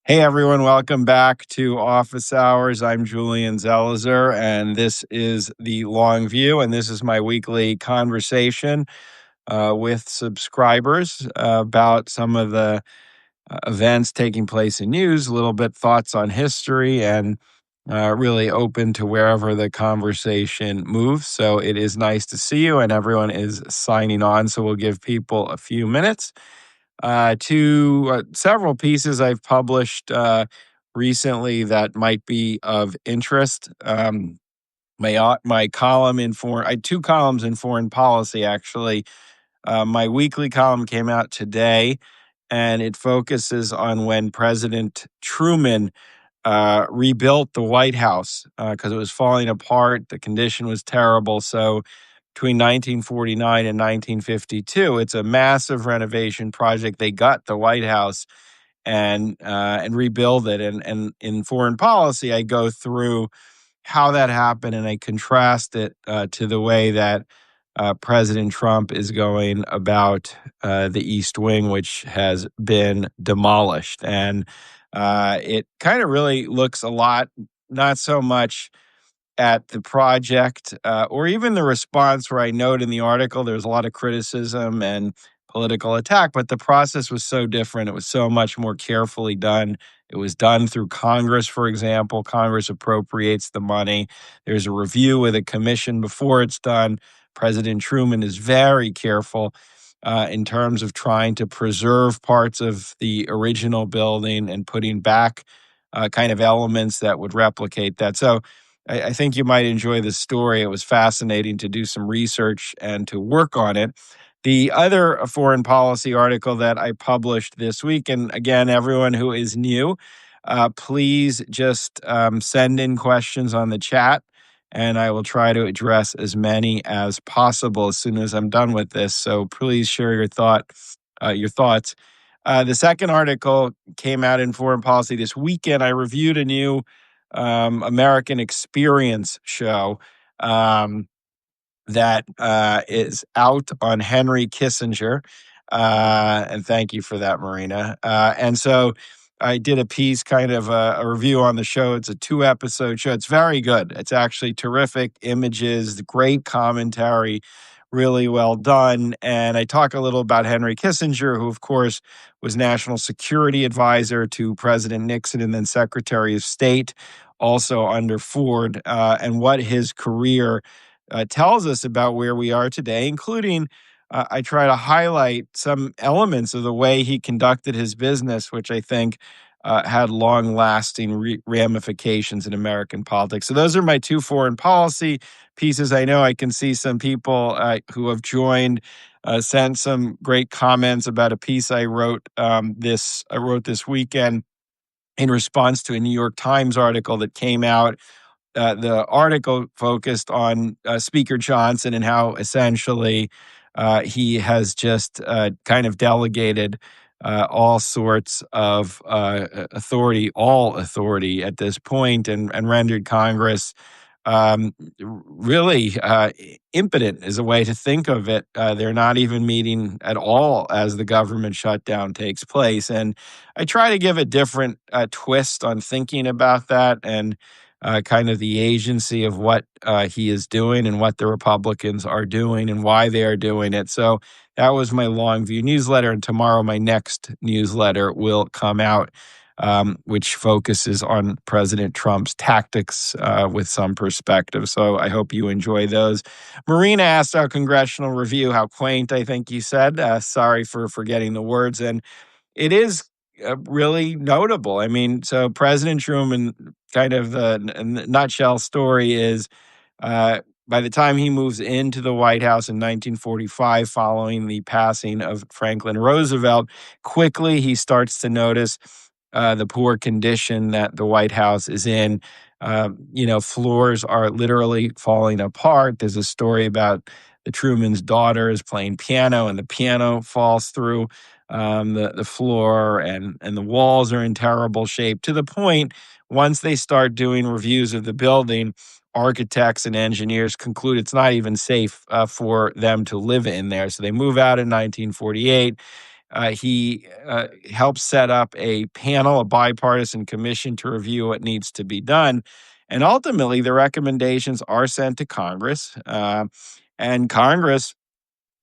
Hey everyone, welcome back to Office Hours. I'm Julian Zelizer, and this is The Long View, and this is my weekly conversation with subscribers about some of the events taking place in news, a little bit thoughts on history, and really open to wherever the conversation moves. So it is nice to see you, and everyone is signing on, so we'll give people a few minutes to several pieces I've published recently that might be of interest. My column in foreign, I had two columns in foreign policy actually. My weekly column came out today, and it focuses on when President Truman rebuilt the White House because it was falling apart. The condition was terrible. So between 1949 and 1952, it's a massive renovation project. They got the White House and rebuild it. And in foreign policy, I go through how that happened and I contrast it to the way that President Trump is going about the East Wing, which has been demolished. And it kind of really looks a lot, not so much at the project or even the response, where I note in the article there's a lot of criticism and political attack, but the process was so different. It was so much more carefully done. It was done through Congress, for example. Congress appropriates the money. There's a review with a commission before it's done. President Truman is very careful in terms of trying to preserve parts of the original building and putting back kind of elements that would replicate that. So I think you might enjoy this story. It was fascinating to do some research and to work on it. The other foreign policy article that I published this week, and again, everyone who is new, please just send in questions on the chat, and I will try to address as many as possible as soon as I'm done with this. So please share your thoughts. The second article came out in foreign policy this weekend. I reviewed a new American Experience show that is out on Henry Kissinger. And thank you for that, Marina. And so I did a piece, kind of a review on the show. It's a 2-episode show. It's very good. It's actually terrific images, great commentary, really well done. And I talk a little about Henry Kissinger, who, of course, was National Security Advisor to President Nixon and then Secretary of State, also under Ford, and what his career tells us about where we are today, including I try to highlight some elements of the way he conducted his business, which I think had long lasting ramifications in American politics. So, those are my two foreign policy pieces. I know I can see some people who have joined. Sent some great comments about a piece I wrote this weekend in response to a New York Times article that came out. The article focused on Speaker Johnson and how essentially he has just kind of delegated all sorts of all authority at this point, and rendered Congress really impotent is a way to think of it. They're not even meeting at all as the government shutdown takes place. And I try to give a different twist on thinking about that, and kind of the agency of what he is doing and what the Republicans are doing and why they are doing it. So that was my Long View newsletter. And tomorrow, my next newsletter will come out, which focuses on President Trump's tactics with some perspective. So I hope you enjoy those. Marina asked our congressional review, how quaint, I think you said. Sorry for forgetting the words. And it is really notable. I mean, so President Truman, kind of the nutshell story is by the time he moves into the White House in 1945, following the passing of Franklin Roosevelt, quickly he starts to notice the poor condition that the White House is in. Floors are literally falling apart. There's a story about the Truman's daughter is playing piano and the piano falls through the floor, and the walls are in terrible shape, to the point, once they start doing reviews of the building, architects and engineers conclude it's not even safe for them to live in there. So they move out in 1948. He helped set up a panel, a bipartisan commission to review what needs to be done. And ultimately, the recommendations are sent to Congress, and Congress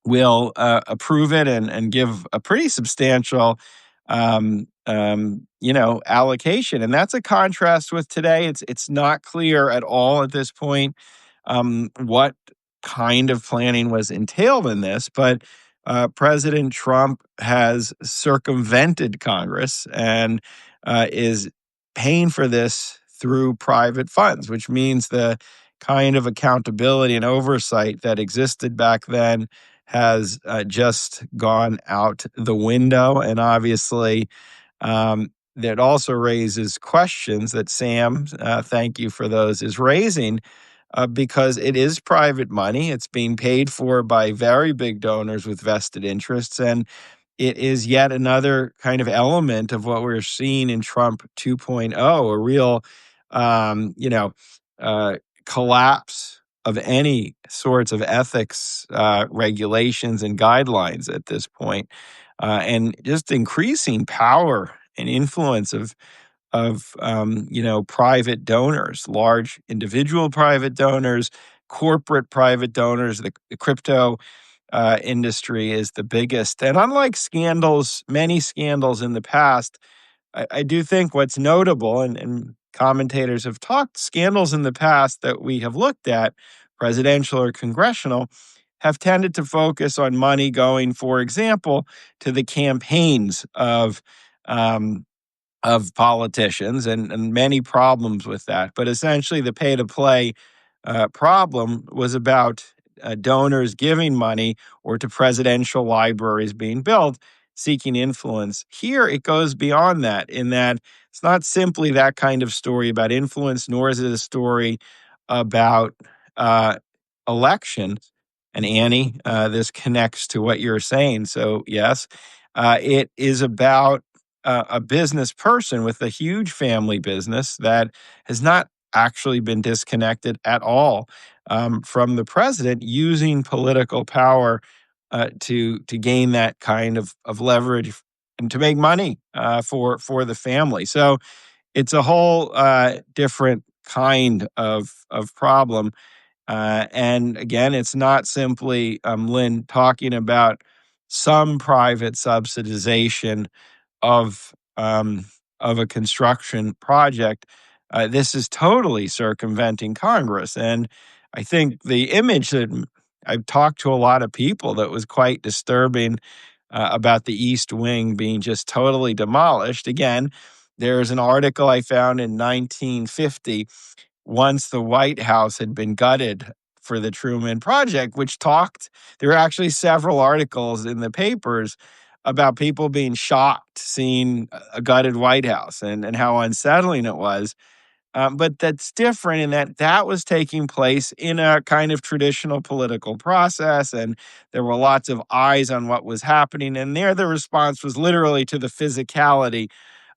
will approve it and give a pretty substantial, allocation. And that's a contrast with today. It's not clear at all at this point what kind of planning was entailed in this, but President Trump has circumvented Congress and is paying for this through private funds, which means the kind of accountability and oversight that existed back then has just gone out the window. And obviously, that also raises questions that Sam, thank you for those, is raising because it is private money. It's being paid for by very big donors with vested interests. And it is yet another kind of element of what we're seeing in Trump 2.0, a real, um, you know, uh, collapse of any sorts of ethics regulations and guidelines at this point, and just increasing power and influence of private donors, large individual private donors, corporate private donors. The crypto industry is the biggest. And unlike many scandals in the past, I do think what's notable, and commentators have talked, scandals in the past that we have looked at, presidential or congressional, have tended to focus on money going, for example, to the campaigns um, of politicians, and many problems with that. But essentially, the pay to play problem was about donors giving money or to presidential libraries being built, seeking influence. Here, it goes beyond that, in that it's not simply that kind of story about influence, nor is it a story about uh, elections. And Annie, this connects to what you're saying. So, yes, it is about a business person with a huge family business that has not actually been disconnected at all from the president, using political power to gain that kind of leverage and to make money for the family. So it's a whole different kind of problem. And again, it's not simply Lynn talking about some private subsidization of um, of a construction project. This is totally circumventing Congress, and I think the image that I've talked to a lot of people that was quite disturbing about the East Wing being just totally demolished. Again, there's an article I found in 1950 once the White House had been gutted for the Truman Project, which talked, there were actually several articles in the papers about people being shocked seeing a gutted White House and how unsettling it was. But that's different in that that was taking place in a kind of traditional political process, and there were lots of eyes on what was happening. And there, the response was literally to the physicality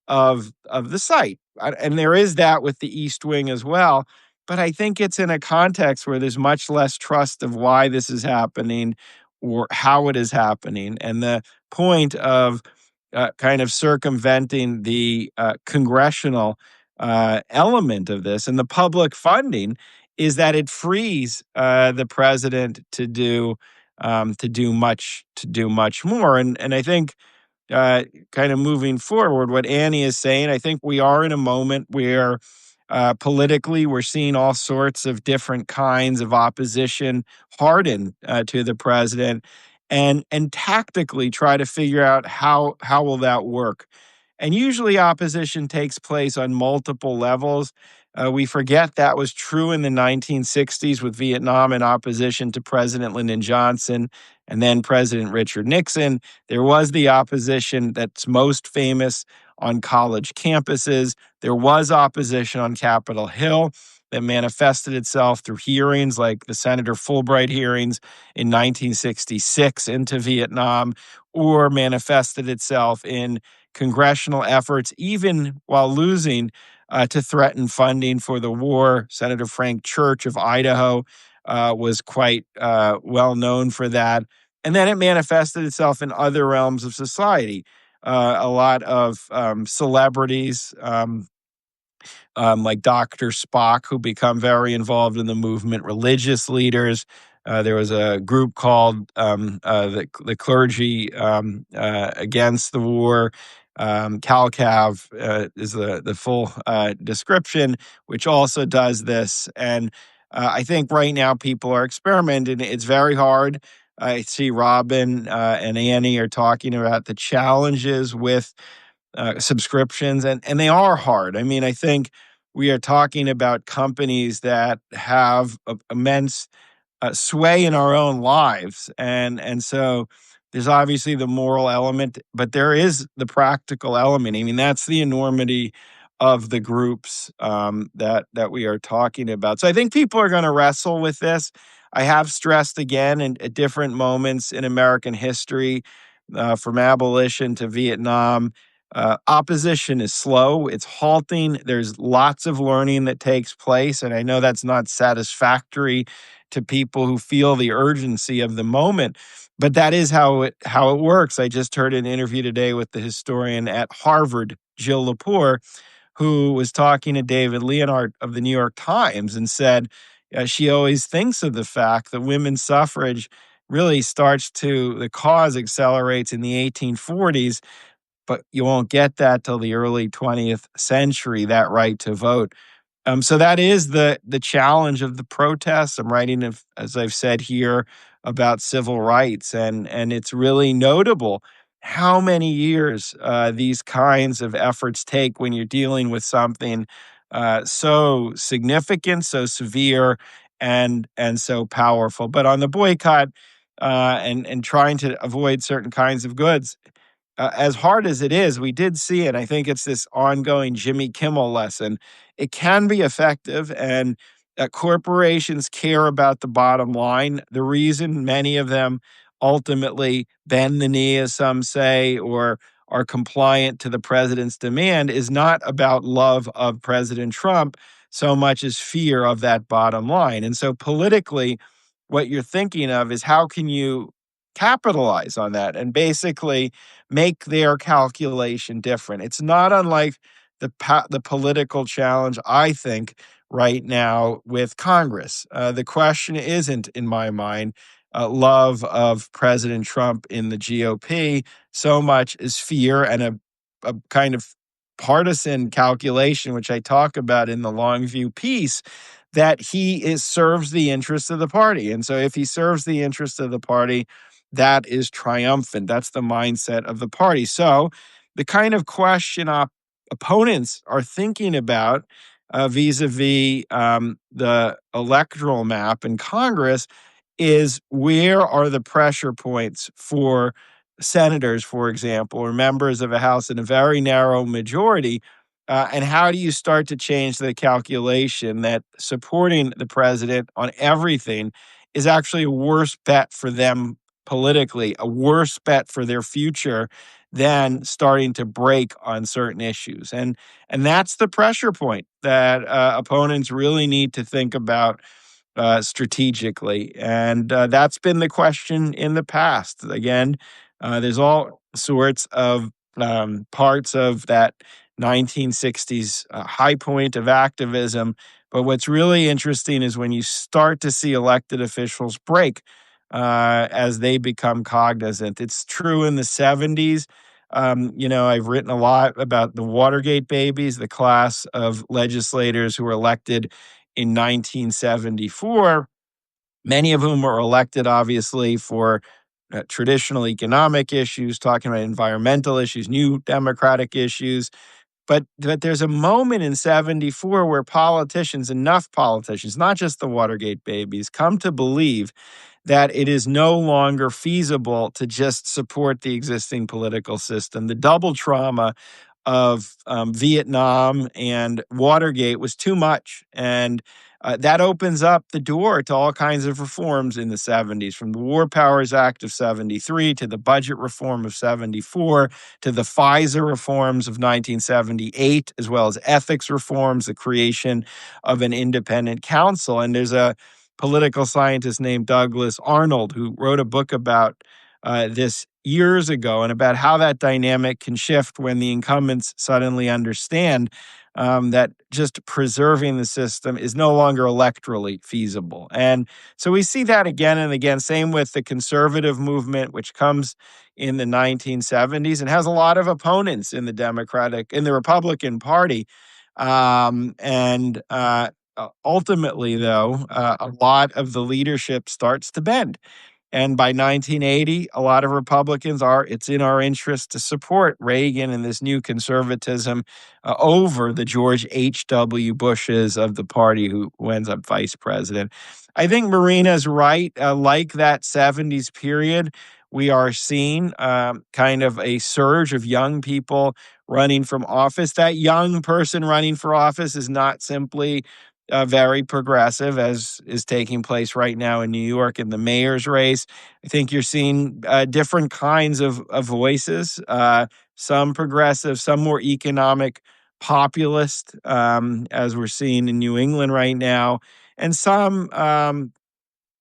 of the site. And there is that with the East Wing as well. But I think it's in a context where there's much less trust of why this is happening or how it is happening. And the point of kind of circumventing the congressional element of this and the public funding is that it frees the president to do much more. And I think kind of moving forward, what Annie is saying, I think we are in a moment where politically we're seeing all sorts of different kinds of opposition harden to the president, and tactically try to figure out how will that work. And usually opposition takes place on multiple levels. We forget that was true in the 1960s with Vietnam in opposition to President Lyndon Johnson and then President Richard Nixon. There was the opposition that's most famous on college campuses. There was opposition on Capitol Hill that manifested itself through hearings like the Senator Fulbright hearings in 1966 into Vietnam, or manifested itself in congressional efforts, even while losing, to threaten funding for the war. Senator Frank Church of Idaho was quite well known for that. And then it manifested itself in other realms of society. A lot of celebrities, like Dr. Spock, who become very involved in the movement, religious leaders. There was a group called the Clergy Against the War. CalCav is the full description, which also does this. And I think right now people are experimenting. It's very hard. I see Robin and Annie are talking about the challenges with subscriptions, and they are hard. I mean, I think we are talking about companies that have immense sway in our own lives, and so there's obviously the moral element, but there is the practical element. I mean, that's the enormity of the groups that we are talking about. So I think people are going to wrestle with this. I have stressed again at different moments in American history, from abolition to Vietnam. Opposition is slow, it's halting. There's lots of learning that takes place. And I know that's not satisfactory to people who feel the urgency of the moment, but that is how it works. I just heard an interview today with the historian at Harvard, Jill Lepore, who was talking to David Leonhardt of the New York Times and said she always thinks of the fact that women's suffrage really the cause accelerates in the 1840s, but you won't get that till the early 20th century, that right to vote. So that is the challenge of the protests. I'm writing, as I've said here, about civil rights, and it's really notable how many years these kinds of efforts take when you're dealing with something so significant, so severe, and so powerful. But on the boycott and trying to avoid certain kinds of goods, as hard as it is, we did see it. I think it's this ongoing Jimmy Kimmel lesson. It can be effective, and corporations care about the bottom line. The reason many of them ultimately bend the knee, as some say, or are compliant to the president's demand is not about love of President Trump so much as fear of that bottom line. And so politically, what you're thinking of is how can you capitalize on that and basically make their calculation different. It's not unlike the political challenge, I think, right now with Congress. The question isn't, in my mind, love of President Trump in the GOP so much as fear and a kind of partisan calculation, which I talk about in the long view piece, that serves the interests of the party. And so if he serves the interests of the party, that is triumphant. That's the mindset of the party. So the kind of question opponents are thinking about vis-a-vis the electoral map in Congress is where are the pressure points for senators, for example, or members of a House in a very narrow majority, and how do you start to change the calculation that supporting the president on everything is actually a worse bet for them politically, a worse bet for their future than starting to break on certain issues. And that's the pressure point that opponents really need to think about strategically. And that's been the question in the past. Again, there's all sorts of parts of that 1960s high point of activism. But what's really interesting is when you start to see elected officials break as they become cognizant. It's true in the 70s. I've written a lot about the Watergate babies, the class of legislators who were elected in 1974, many of whom were elected, obviously, for traditional economic issues, talking about environmental issues, new democratic issues. But there's a moment in 74 where enough politicians, not just the Watergate babies, come to believe that it is no longer feasible to just support the existing political system. The double trauma of Vietnam and Watergate was too much. And that opens up the door to all kinds of reforms in the 70s, from the War Powers Act of 73 to the budget reform of 74 to the FISA reforms of 1978, as well as ethics reforms, the creation of an independent counsel. And there's a political scientist named Douglas Arnold, who wrote a book about this years ago and about how that dynamic can shift when the incumbents suddenly understand that just preserving the system is no longer electorally feasible. And so we see that again and again. Same with the conservative movement, which comes in the 1970s and has a lot of opponents in the Republican Party. Ultimately, though, a lot of the leadership starts to bend. And by 1980, a lot of Republicans it's in our interest to support Reagan and this new conservatism over the George H.W. Bushes of the party who ends up vice president. I think Marina's right. Like that 70s period, we are seeing kind of a surge of young people running from office. That young person running for office is not simply very progressive, as is taking place right now in New York in the mayor's race. I think you're seeing different kinds of voices, some progressive, some more economic populist, as we're seeing in New England right now, and some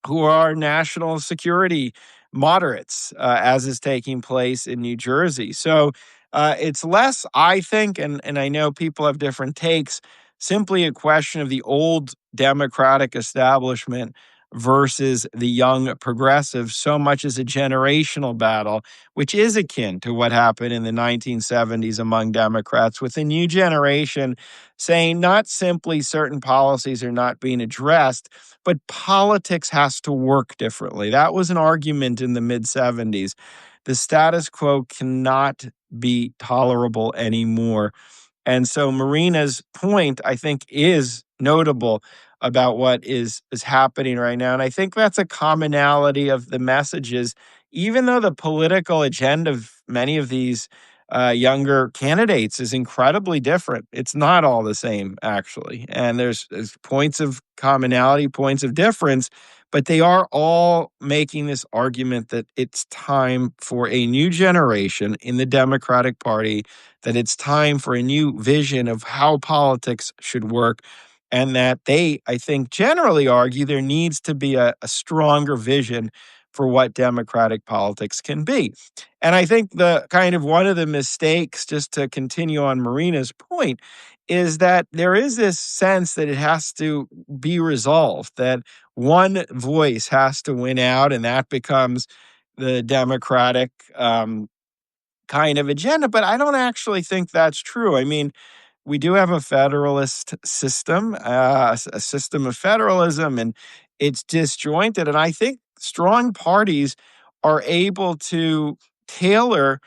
who are national security moderates, as is taking place in New Jersey. So it's less, I think, and I know people have different takes, simply a question of the old Democratic establishment versus the young progressives, so much as a generational battle, which is akin to what happened in the 1970s among Democrats, with a new generation saying not simply certain policies are not being addressed, but politics has to work differently. That was an argument in the mid 70s. The status quo cannot be tolerable anymore. And so Marina's point, I think, is notable about what is happening right now. And I think that's a commonality of the messages, even though the political agenda of many of these younger candidates is incredibly different. It's not all the same, actually. And there's points of commonality, points of difference, but they are all making this argument that it's time for a new generation in the Democratic Party, that it's time for a new vision of how politics should work, and that they, I think, generally argue there needs to be a stronger vision for what democratic politics can be. And I think the kind of one of the mistakes, just to continue on Marina's point, is that there is this sense that it has to be resolved, that one voice has to win out, and that becomes the Democratic kind of agenda. But I don't actually think that's true. I mean, we do have a federalist system, a system of federalism, and it's disjointed. And I think strong parties are able to tailor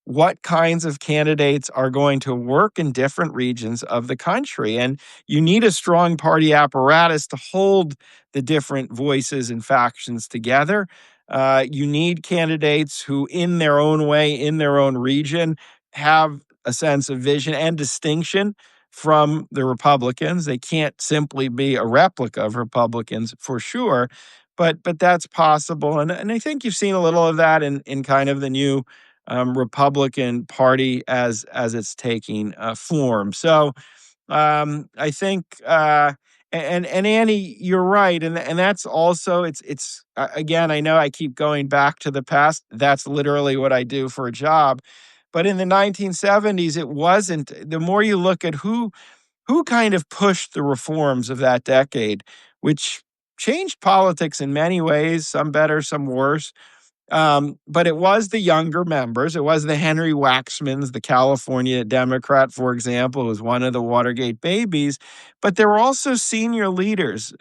what kinds of candidates are going to work in different regions of the country. And you need a strong party apparatus to hold the different voices and factions together. You need candidates who, in their own way, in their own region, have a sense of vision and distinction from the Republicans. They can't simply be a replica of Republicans for sure, but that's possible. And I think you've seen a little of that in kind of the new Republican Party as it's taking form. So I think and Annie, you're right, and that's also it's again. I know I keep going back to the past. That's literally what I do for a job. But in the 1970s, it wasn't. The more you look at who kind of pushed the reforms of that decade, which changed politics in many ways, some better, some worse. But it was the younger members. It was the Henry Waxmans, the California Democrat, for example, who was one of the Watergate babies. But there were also senior leaders,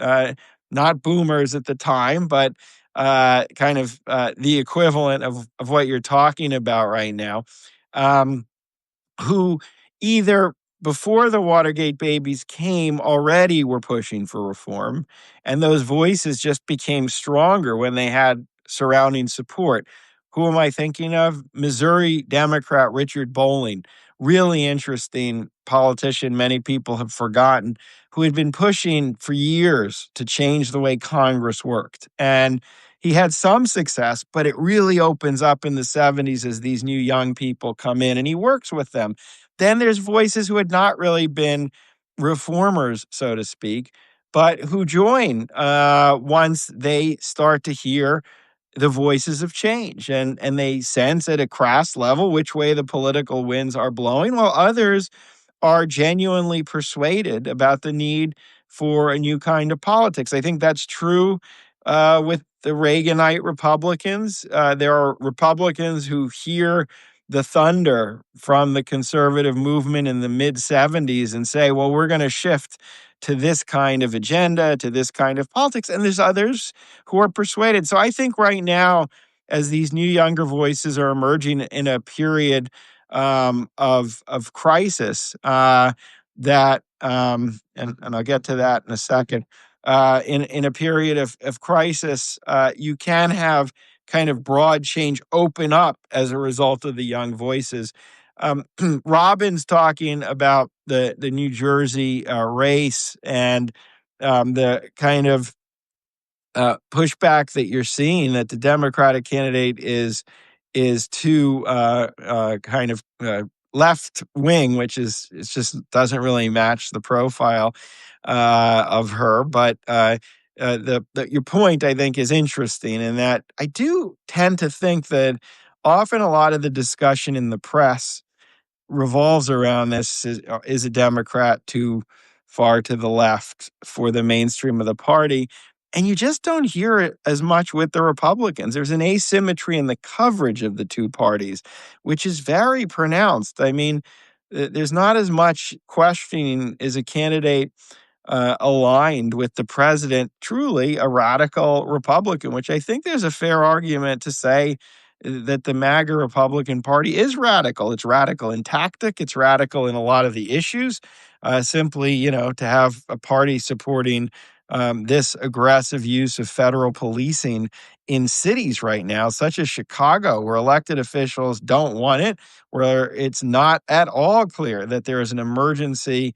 not boomers at the time, but kind of the equivalent of what you're talking about right now. Um, who either before the Watergate babies came already were pushing for reform, and those voices just became stronger when they had surrounding support. Who am I thinking of? Missouri Democrat Richard Bolling, really interesting politician many people have forgotten, who had been pushing for years to change the way Congress worked. And he had some success, but it really opens up in the 70s as these new young people come in and he works with them. Then there's voices who had not really been reformers, so to speak, but who join once they start to hear the voices of change, and they sense at a crass level which way the political winds are blowing, while others are genuinely persuaded about the need for a new kind of politics. I think that's true with the Reaganite Republicans. There are Republicans who hear the thunder from the conservative movement in the mid 70s and say, well, we're going to shift to this kind of agenda, to this kind of politics. And there's others who are persuaded. So I think right now, as these new younger voices are emerging in a period of crisis, and I'll get to that in a second. In a period of crisis, you can have kind of broad change open up as a result of the young voices. Robin's talking about the New Jersey race and the kind of pushback that you're seeing that the Democratic candidate is too kind of left wing, which is it just doesn't really match the profile of her. But your point, I think, is interesting in that I do tend to think that often a lot of the discussion in the press revolves around this is a Democrat too far to the left for the mainstream of the party. And you just don't hear it as much with the Republicans. There's an asymmetry in the coverage of the two parties, which is very pronounced. I mean, there's not as much questioning is a candidate aligned with the president, truly a radical Republican, which I think there's a fair argument to say that the MAGA Republican Party is radical. It's radical in tactic, it's radical in a lot of the issues. Simply, to have a party supporting this aggressive use of federal policing in cities right now, such as Chicago, where elected officials don't want it, where it's not at all clear that there is an emergency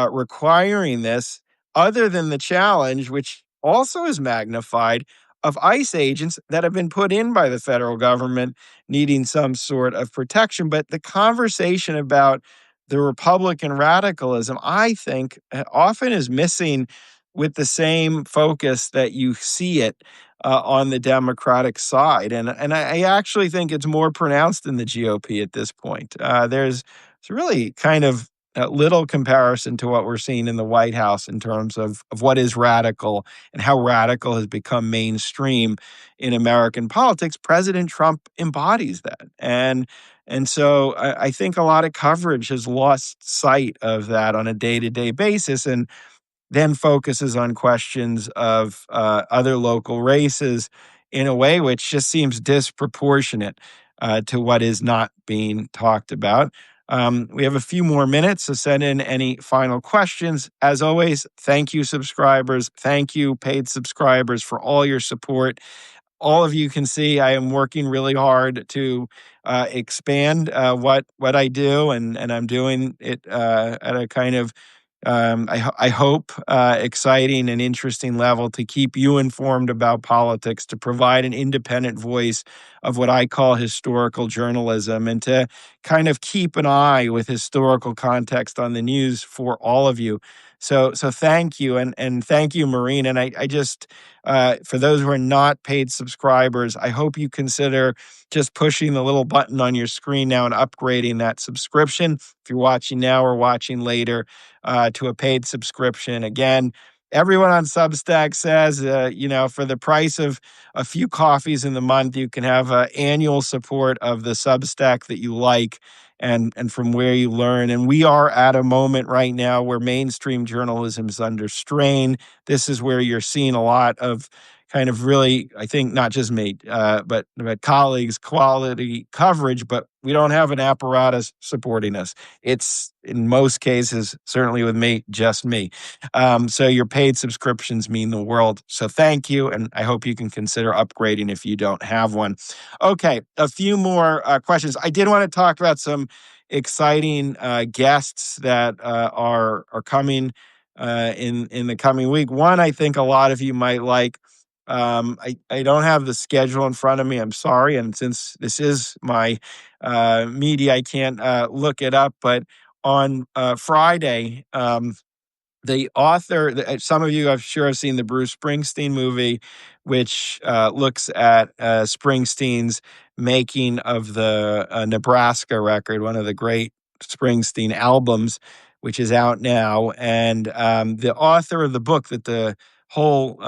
requiring this, other than the challenge, which also is magnified, of ICE agents that have been put in by the federal government needing some sort of protection. But the conversation about the Republican radicalism, I think, often is missing with the same focus that you see it on the Democratic side. And I actually think it's more pronounced in the GOP at this point. It's really kind of little comparison to what we're seeing in the White House in terms of what is radical and how radical has become mainstream in American politics. President Trump embodies that. And so I think a lot of coverage has lost sight of that on a day-to-day basis and then focuses on questions of other local races in a way which just seems disproportionate to what is not being talked about. We have a few more minutes, so send in any final questions. As always, thank you, subscribers. Thank you, paid subscribers, for all your support. All of you can see I am working really hard to expand what I do, and I'm doing it at a kind of I hope, exciting and interesting level to keep you informed about politics, to provide an independent voice of what I call historical journalism, and to kind of keep an eye with historical context on the news for all of you. So thank you, and thank you, Maureen. And I just for those who are not paid subscribers, I hope you consider just pushing the little button on your screen now and upgrading that subscription. If you're watching now or watching later, to a paid subscription. Again, everyone on Substack says, for the price of a few coffees in the month, you can have annual support of the Substack that you like and from where you learn. And we are at a moment right now where mainstream journalism is under strain. This is where you're seeing a lot of kind of really, I think, not just me, but colleagues, quality coverage, but we don't have an apparatus supporting us. It's, in most cases, certainly with me, just me. So your paid subscriptions mean the world. So thank you, and I hope you can consider upgrading if you don't have one. Okay, a few more questions. I did want to talk about some exciting guests that are coming in the coming week. One, I think a lot of you might like. I don't have the schedule in front of me. I'm sorry. And since this is my media, I can't look it up. But on Friday, The author, some of you I'm sure have seen the Bruce Springsteen movie, which looks at Springsteen's making of the Nebraska record, one of the great Springsteen albums, which is out now. And the author of the book that the whole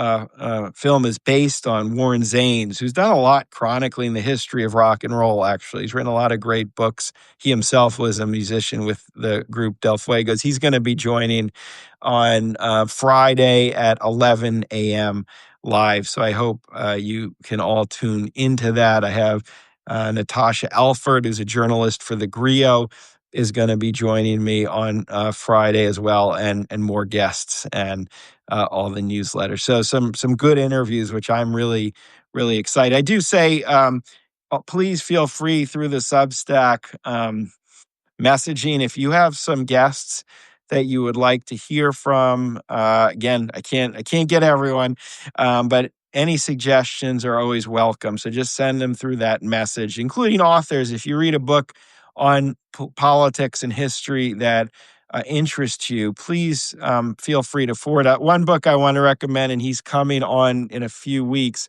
film is based on, Warren Zanes, who's done a lot chronicling the history of rock and roll, actually. He's written a lot of great books. He himself was a musician with the group Del Fuegos. He's going to be joining on Friday at 11 a.m. live. So I hope you can all tune into that. I have Natasha Alford, who's a journalist for the Grio, is going to be joining me on Friday as well, and more guests and all the newsletters. So some good interviews, which I'm really excited. I do say, please feel free through the Substack messaging if you have some guests that you would like to hear from. Again, I can't get everyone, but any suggestions are always welcome. So just send them through that message, including authors. If you read a book on politics and history that interests you, please feel free to forward out. One book I want to recommend, and he's coming on in a few weeks.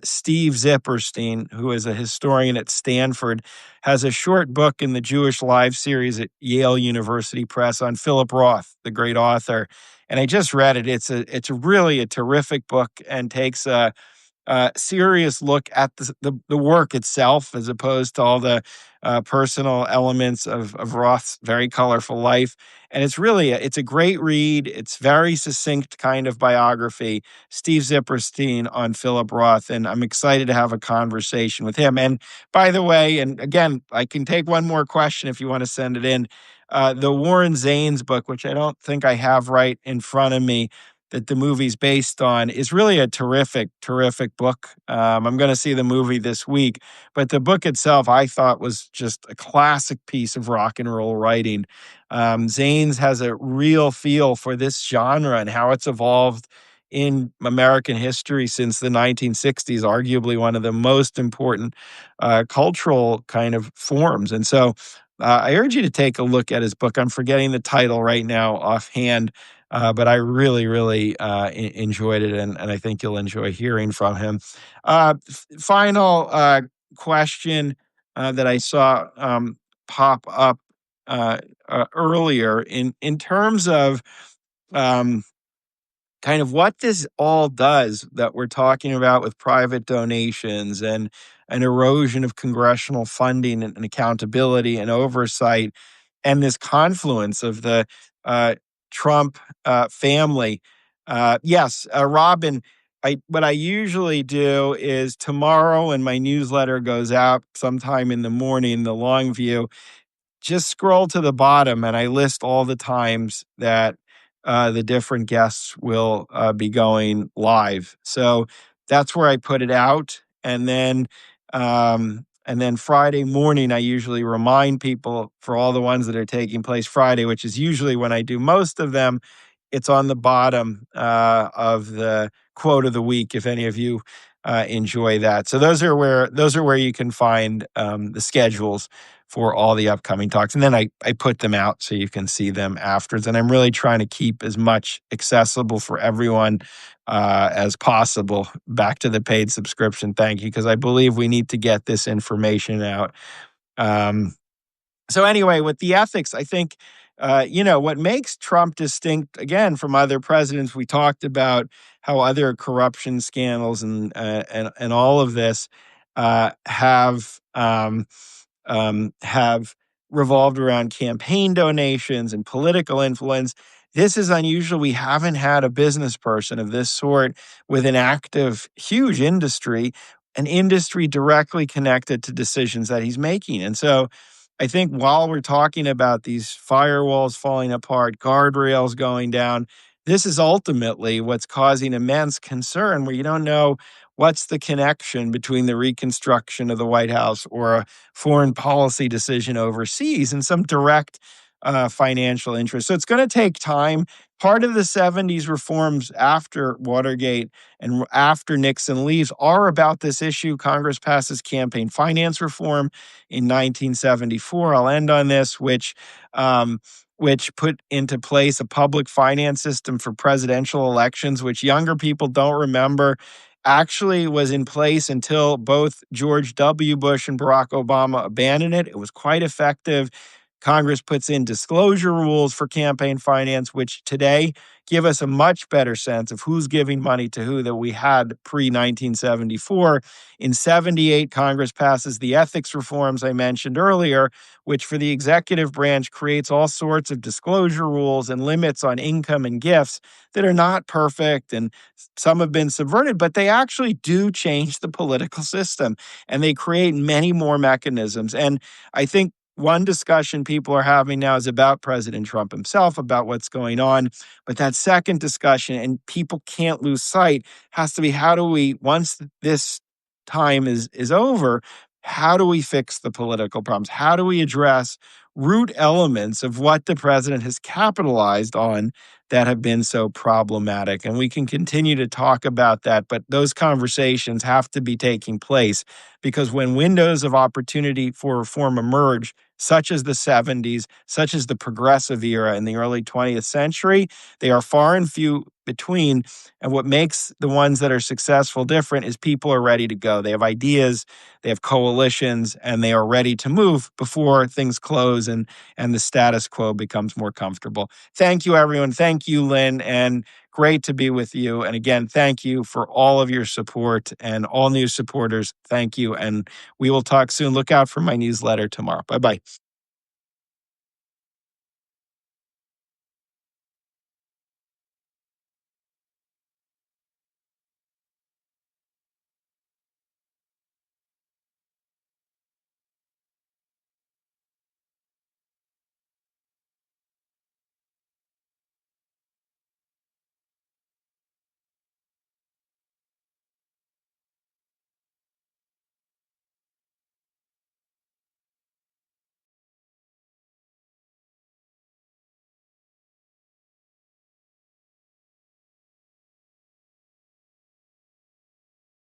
Steve Zipperstein, who is a historian at Stanford, has a short book in the Jewish Live series at Yale University Press on Philip Roth, the great author. And I just read it. It's really a terrific book, and takes a serious look at the work itself, as opposed to all the personal elements of Roth's very colorful life. And it's a great read. It's very succinct kind of biography. Steve Zipperstein on Philip Roth, and I'm excited to have a conversation with him. And by the way, and again, I can take one more question if you want to send it in. The Warren Zanes book, which I don't think I have right in front of me, that the movie's based on, is really a terrific book. I'm going to see the movie this week, but the book itself I thought was just a classic piece of rock and roll writing. Zanes has a real feel for this genre and how it's evolved in American history since the 1960s, arguably one of the most important cultural kind of forms. And so I urge you to take a look at his book. I'm forgetting the title right now offhand, but I really enjoyed it, and I think you'll enjoy hearing from him. Final question that I saw pop up earlier in terms of um, kind of what this all does that we're talking about with private donations and an erosion of congressional funding and accountability and oversight, and this confluence of the Trump family. Yes, Robin, what I usually do is tomorrow, when my newsletter goes out sometime in the morning, the long view, just scroll to the bottom and I list all the times that the different guests will be going live. So that's where I put it out. And then Friday morning, I usually remind people for all the ones that are taking place Friday, which is usually when I do most of them. It's on the bottom of the quote of the week, if any of you enjoy that. So those are where you can find the schedules for all the upcoming talks. And then I put them out so you can see them afterwards. And I'm really trying to keep as much accessible for everyone as possible. Back to the paid subscription. Thank you, because I believe we need to get this information out. So anyway, with the ethics, I think, what makes Trump distinct, again, from other presidents, we talked about how other corruption scandals and all of this have revolved around campaign donations and political influence. This is unusual. We haven't had a business person of this sort with an active, huge industry, an industry directly connected to decisions that he's making. And so I think while we're talking about these firewalls falling apart, guardrails going down, this is ultimately what's causing immense concern, where you don't know what's the connection between the reconstruction of the White House or a foreign policy decision overseas and some direct financial interest. So it's going to take time. Part of the 70s reforms after Watergate and after Nixon leaves are about this issue. Congress passes campaign finance reform in 1974. I'll end on this, which which put into place a public finance system for presidential elections, which younger people don't remember, actually was in place until both George W. Bush and Barack Obama abandoned it. It was quite effective. Congress puts in disclosure rules for campaign finance, which today give us a much better sense of who's giving money to who that we had pre 1974. In 78, Congress passes the ethics reforms I mentioned earlier, which for the executive branch creates all sorts of disclosure rules and limits on income and gifts that are not perfect. And some have been subverted, but they actually do change the political system and they create many more mechanisms. And I think one discussion people are having now is about President Trump himself, about what's going on. But that second discussion, and people can't lose sight, has to be how do we, once this time is over, how do we fix the political problems? How do we address root elements of what the president has capitalized on that have been so problematic? And we can continue to talk about that, but those conversations have to be taking place because when windows of opportunity for reform emerge, such as the 70s, such as the progressive era in the early 20th century, they are far and few between. And what makes the ones that are successful different is people are ready to go. They have ideas, they have coalitions, and they are ready to move before things close and the status quo becomes more comfortable. Thank you, everyone. Thank you, Lynn. And great to be with you. And again, thank you for all of your support and all new supporters. Thank you. And we will talk soon. Look out for my newsletter tomorrow. Bye bye.